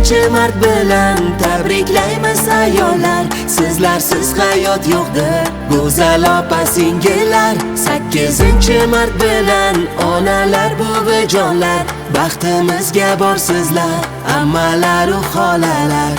sakkizinchi mart bilan tabriklaymiz ayollar. Sizlarsiz hayot yo'qdir go'zal opa singillar. Sakkizinchi mart bilan onalar buvijonlar, baxtimizga borsizlar ammalar u xolalar.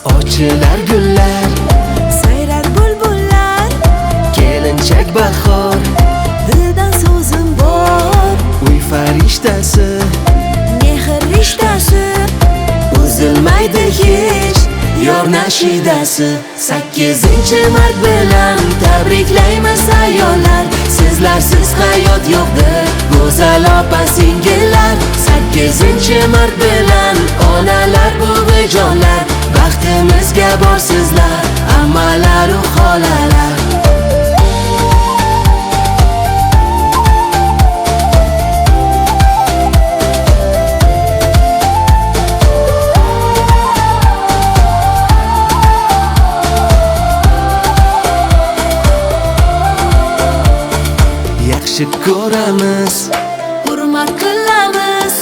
Ochilar gullar, sayrar bulbullar, kelinchak bahor, dildan so'zim bor. uy farishtasi, Mehr rishtasi, uzilmaydi hech yor nashidasi. Sakkizinchi mart bilan tabriklaymiz ayollar. Sizlarsiz hayot yo'qdir go'zal opa singillar. Sakkizinchi mart bilan onalar buvijonlar, baxtimizga borsizlar ammalar u xolalar. Yaxshi ko'ramiz, hurmat qilamiz,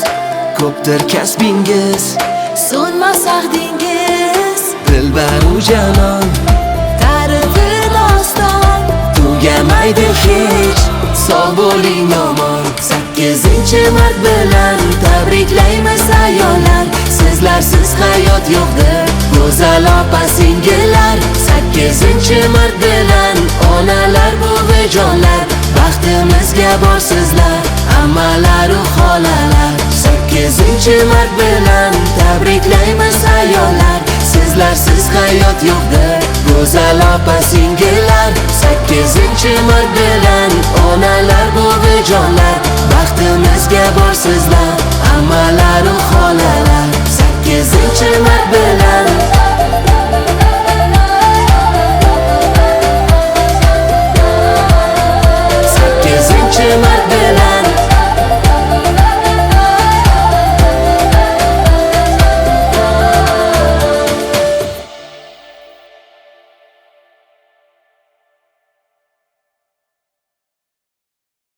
ko'pdir kasbingiz, so'nmas ahdingiz. dilbaru janon, Tarifi doston, tugamaydi hech, sog' bo'ling omon. Sakkizinchi mart bilan tabriklaymiz ayollar. Sizlarsiz hayot yo'qdir go'zal opa singillar. Sakkizinchi mart bilan onalar buvijonlar, baxtimizga borsizlar ammalar u xolalar. Sakkizinchi mart bilan tabriklaymiz ayollar. Sizlarsiz hayot yo'qdir go'zal opa singillar. Sakkizinchi mart bilan onalar buvijonlar, baxtimizga borsizlar ammalar u xolalar. Sakkizinchi mart bilan sakkizinchi